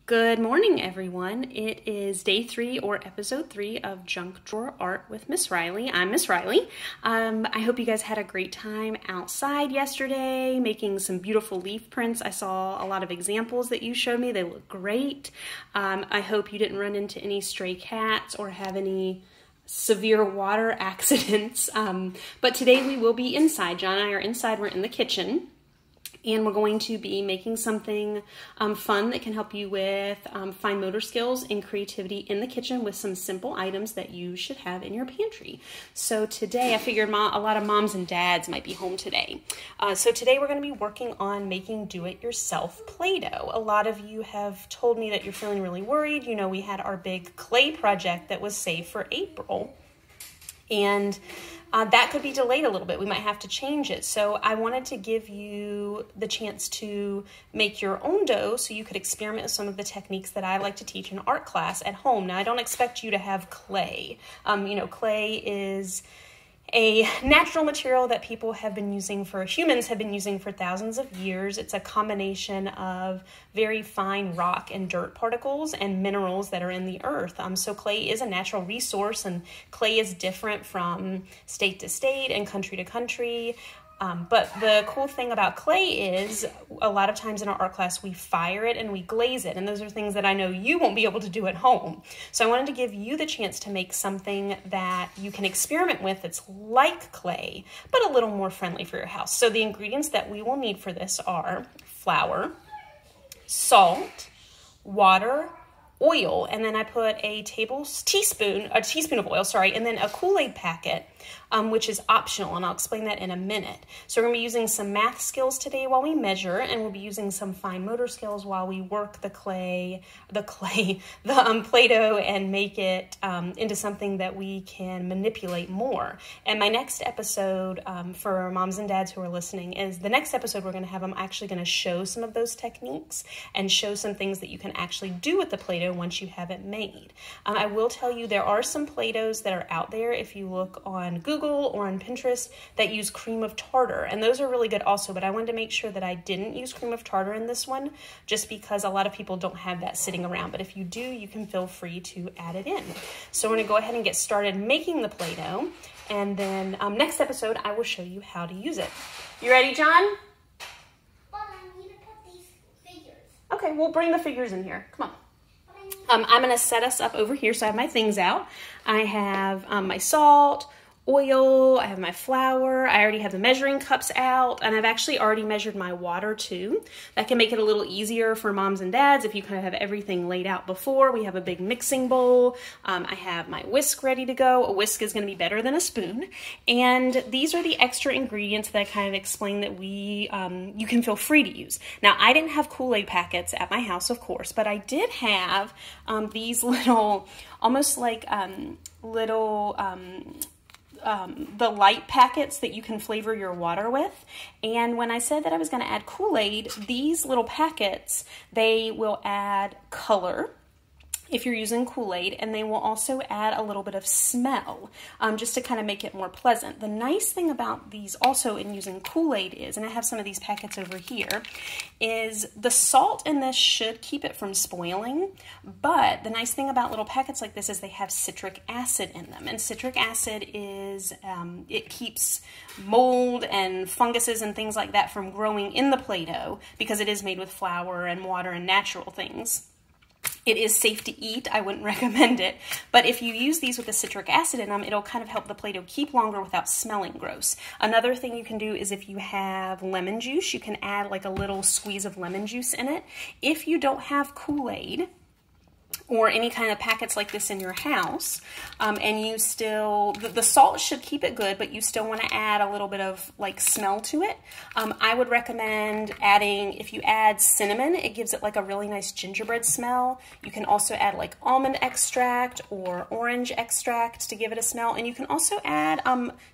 Good morning, everyone. It is day 3 or episode 3 of Junk Drawer Art with Miss Riley. I'm Miss Riley. I hope you guys had a great time outside yesterday making some beautiful leaf prints. I saw a lot of examples that you showed me. They look great. I hope you didn't run into any stray cats or have any severe water accidents. But today we will be inside. John and I are inside. We're in the kitchen. And we're going to be making something fun that can help you with fine motor skills and creativity in the kitchen with some simple items that you should have in your pantry. So today, I figured a lot of moms and dads might be home today. So today we're going to be working on making do-it-yourself Play-Doh. A lot of you have told me that you're feeling really worried. You know, we had our big clay project that was saved for April. And that could be delayed a little bit. We might have to change it. So I wanted to give you the chance to make your own dough so you could experiment with some of the techniques that I like to teach in art class at home. Now, I don't expect you to have clay. Clay is a natural material that humans have been using for thousands of years. It's a combination of very fine rock and dirt particles and minerals that are in the earth. So clay is a natural resource, and clay is different from state to state and country to country. But the cool thing about clay is a lot of times in our art class, we fire it and we glaze it. And those are things that I know you won't be able to do at home. So I wanted to give you the chance to make something that you can experiment with that's like clay, but a little more friendly for your house. So the ingredients that we will need for this are flour, salt, water, oil, and then I put a teaspoon of oil, and then a Kool-Aid packet, which is optional, and I'll explain that in a minute. So we're going to be using some math skills today while we measure, and we'll be using some fine motor skills while we work the Play-Doh and make it into something that we can manipulate more. And my next episode, for moms and dads who are listening, is the next episode we're going to have. I'm actually going to show some of those techniques and show some things that you can actually do with the Play-Doh once you have it made. I will tell you there are some Play-Dohs that are out there if you look on Google or on Pinterest that use cream of tartar, and those are really good also, but I wanted to make sure that I didn't use cream of tartar in this one just because a lot of people don't have that sitting around, but if you do, you can feel free to add it in. So we're going to go ahead and get started making the Play-Doh, and then next episode I will show you how to use it. You ready, John? Well, I need to put these figures. Okay, we'll bring the figures in here. Come on. I'm going to set us up over here. So I have my things out. I have my salt, oil, I have my flour, I already have the measuring cups out, and I've actually already measured my water too. That can make it a little easier for moms and dads if you kind of have everything laid out before. We have a big mixing bowl. I have my whisk ready to go. A whisk is going to be better than a spoon. And these are the extra ingredients that I kind of explained that you can feel free to use. Now, I didn't have Kool-Aid packets at my house, of course, but I did have these little, almost like the light packets that you can flavor your water with. And when I said that I was going to add Kool-Aid, these little packets, they will add color if you're using Kool-Aid, and they will also add a little bit of smell, just to kind of make it more pleasant. The nice thing about these also in using Kool-Aid is, and I have some of these packets over here, is the salt in this should keep it from spoiling, but the nice thing about little packets like this is they have citric acid in them, and citric acid is, it keeps mold and funguses and things like that from growing in the Play-Doh because it is made with flour and water and natural things. It is safe to eat. I wouldn't recommend it. But if you use these with the citric acid in them, it'll kind of help the Play-Doh keep longer without smelling gross. Another thing you can do is if you have lemon juice, you can add like a little squeeze of lemon juice in it. If you don't have Kool-Aid or any kind of packets like this in your house, and you still, the salt should keep it good, but you still want to add a little bit of like smell to it. I would recommend adding, if you add cinnamon, it gives it like a really nice gingerbread smell. You can also add like almond extract or orange extract to give it a smell, and you can also add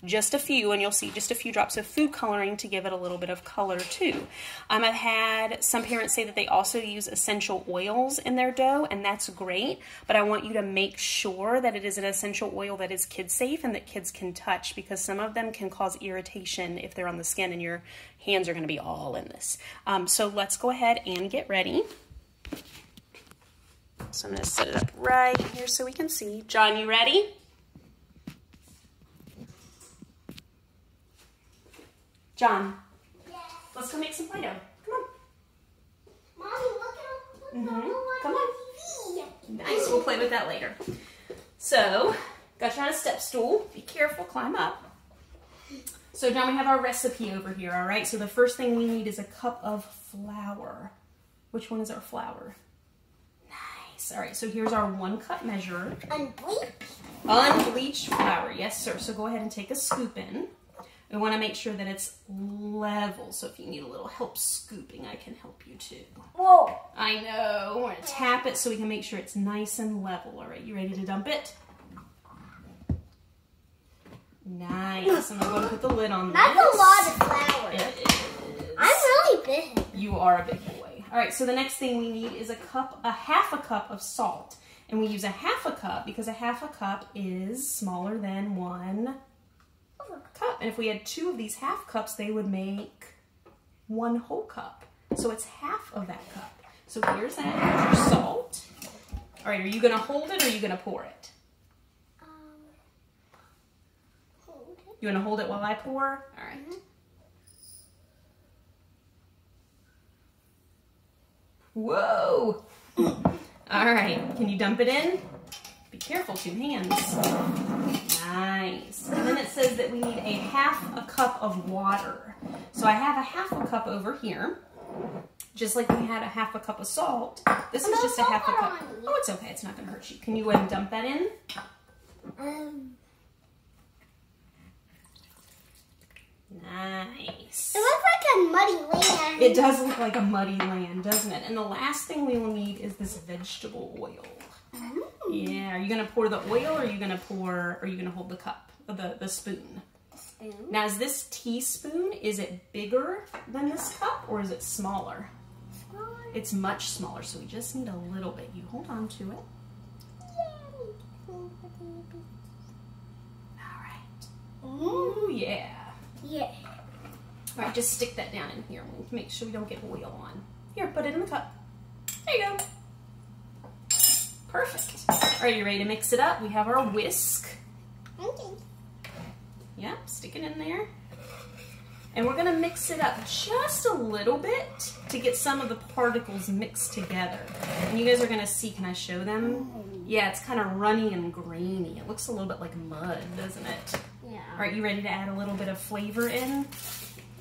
just a few, and you'll see just a few drops of food coloring to give it a little bit of color too. I've had some parents say that they also use essential oils in their dough, and that's great, but I want you to make sure that it is an essential oil that is kid safe and that kids can touch, because some of them can cause irritation if they're on the skin, and your hands are going to be all in this. So let's go ahead and get ready. So I'm gonna set it up right here so we can see. John, you ready? John, Yes. let's go make some Play-Doh. Come on. Mommy, look at Come on. Nice, we'll play with that later. So, got you on a step stool. Be careful, climb up. So John, we have our recipe over here, all right? So the first thing we need is a cup of flour. Which one is our flour? Nice. All right, so here's our 1 cup measure. Unbleached? Unbleached flour, yes sir. So go ahead and take a scoop in. We want to make sure that it's level. So if you need a little help scooping, I can help you too. Whoa. I know. We're going to tap it so we can make sure it's nice and level. All right, you ready to dump it? Nice. I'm going to put the lid on this. That's a lot of flour. It is. I'm really big. You are a big boy. All right, so the next thing we need is a half a cup of salt. And we use a half a cup because a half a cup is smaller than 1 cup. And if we had 2 of these half cups, they would make 1 whole cup. So it's half of that cup. So here's that. Here's your salt. All right, are you going to hold it or are you going to pour it? Hold it. You want to hold it while I pour? All right. Whoa. All right, can you dump it in? Be careful, 2 hands. Nice. And then it says that we need a half a cup of water. So I have a half a cup over here. Just like we had a half a cup of salt. This is just a half a cup. Oh, it's okay. It's not going to hurt you. Can you go ahead and dump that in? Nice. It looks like a muddy land. It does look like a muddy land, doesn't it? And the last thing we will need is this vegetable oil. Yeah, are you gonna pour the oil or are you gonna hold the cup, or the spoon? Spoon. Now is this teaspoon, is it bigger than this cup or is it smaller? Smaller. It's much smaller, so we just need a little bit. You hold on to it. All right. Ooh, yeah. Yeah. All right, just stick that down in here. We'll make sure we don't get oil on. Here, put it in the cup. There you go. Perfect. All right, you ready to mix it up? We have our whisk. Okay. Yeah, stick it in there. And we're gonna mix it up just a little bit to get some of the particles mixed together. And you guys are gonna see, can I show them? Yeah, it's kind of runny and grainy. It looks a little bit like mud, doesn't it? Yeah. All right, you ready to add a little bit of flavor in?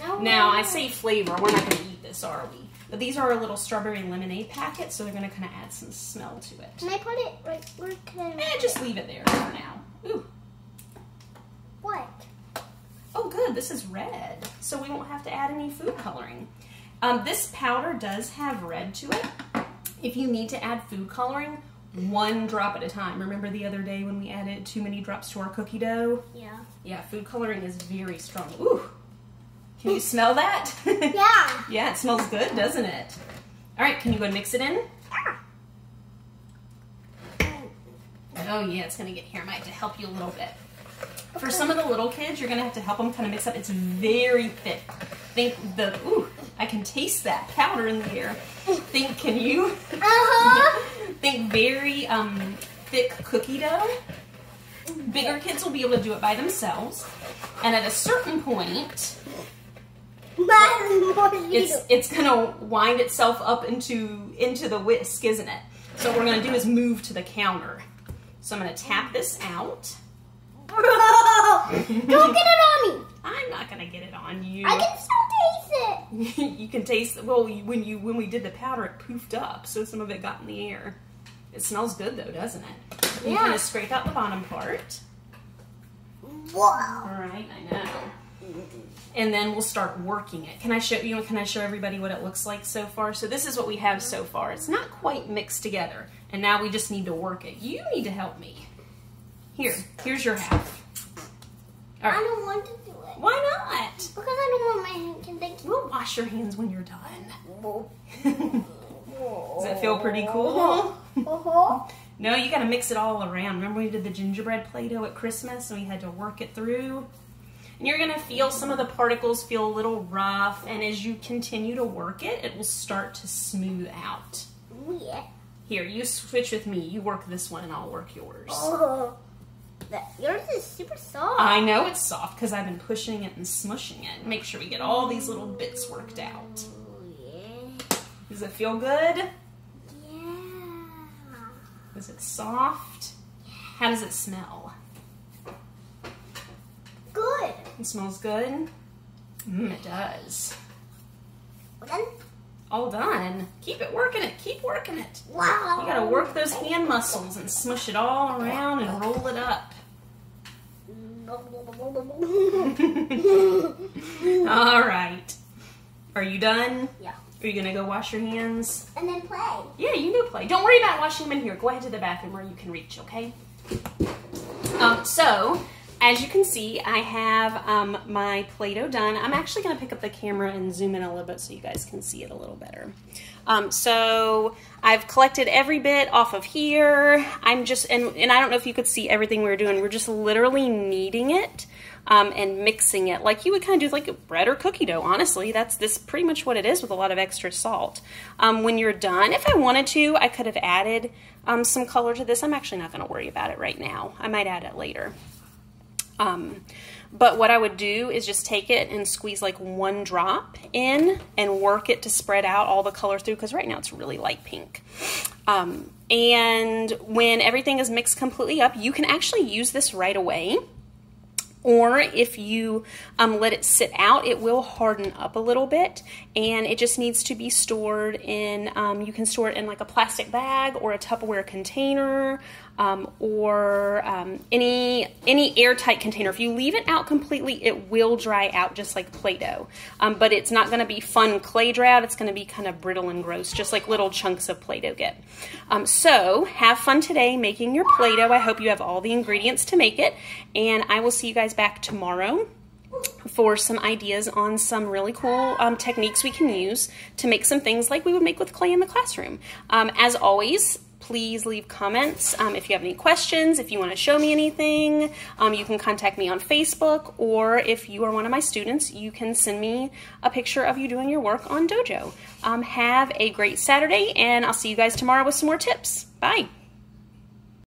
No. Now, I say flavor, we're not gonna eat this, are we? But these are our little strawberry lemonade packets, so they're gonna kind of add some smell to it. Can I put it right where can I? Just leave it there for now. Ooh. What? Oh, good, this is red, so we won't have to add any food coloring. This powder does have red to it. If you need to add food coloring, 1 drop at a time. Remember the other day when we added too many drops to our cookie dough? Yeah. Yeah, food coloring is very strong. Ooh, can you smell that? Yeah. Yeah, it smells good, doesn't it? All right, can you go and mix it in? Oh yeah, it's gonna get here. I might have to help you a little bit. For some of the little kids, you're gonna have to help them kind of mix up. It's very thick. Think ooh, I can taste that powder in the air. Can you? Think very thick cookie dough. Bigger kids will be able to do it by themselves. And at a certain point, it's gonna wind itself up into the whisk, isn't it? So what we're gonna do is move to the counter. So I'm gonna tap this out. Don't get it on me. I'm not gonna get it on you. I can still taste it. You can taste it. Well, when we did the powder, it poofed up, so some of it got in the air. It smells good though, doesn't it? Yeah. You kind of scrape out the bottom part. Wow. All right, I know. And then we'll start working it. Can I show you? Can I show everybody what it looks like so far? So this is what we have so far. It's not quite mixed together, and now we just need to work it. You need to help me. Here's your half. All right. I don't want to do it. Why not? Because I don't want my hands to think. We'll wash your hands when you're done. Does that feel pretty cool? No, you got to mix it all around. Remember we did the gingerbread Play-Doh at Christmas and we had to work it through? And you're going to feel some of the particles feel a little rough, and as you continue to work it, it will start to smooth out. Yeah. Here, you switch with me. You work this one and I'll work yours. Oh, yours is super soft. I know it's soft because I've been pushing it and smushing it. Make sure we get all these little bits worked out. Yeah. Does it feel good? Yeah. Is it soft? How does it smell? Good. It smells good? It does. Well done. All done. Keep it working it. Keep working it. Wow. You gotta work those hand muscles and smush it all around and roll it up. All right. Are you done? Yeah. Are you gonna go wash your hands? And then play. Yeah, you can go play. Don't worry about washing them in here. Go ahead to the bathroom where you can reach, okay? So, as you can see, I have my Play-Doh done. I'm actually going to pick up the camera and zoom in a little bit so you guys can see it a little better. So I've collected every bit off of here. I'm just, and I don't know if you could see everything we were doing. We're just literally kneading it and mixing it like you would kind of do like a bread or cookie dough, honestly. This pretty much what it is with a lot of extra salt. When you're done, if I wanted to, I could have added some color to this. I'm actually not going to worry about it right now. I might add it later. But what I would do is just take it and squeeze like one drop in and work it to spread out all the color through, because right now it's really light pink. And when everything is mixed completely up, you can actually use this right away. Or if you let it sit out, it will harden up a little bit, and it just needs to be stored in, you can store it in like a plastic bag or a Tupperware container, or any airtight container. If you leave it out completely, it will dry out just like Play-Doh, but it's not going to be fun clay dry out. It's going to be kind of brittle and gross, just like little chunks of Play-Doh get. So have fun today making your Play-Doh. I hope you have all the ingredients to make it, and I will see you guys back tomorrow for some ideas on some really cool techniques we can use to make some things like we would make with clay in the classroom. As always, please leave comments if you have any questions, if you want to show me anything. You can contact me on Facebook, or if you are one of my students, you can send me a picture of you doing your work on Dojo. Have a great Saturday, and I'll see you guys tomorrow with some more tips. Bye.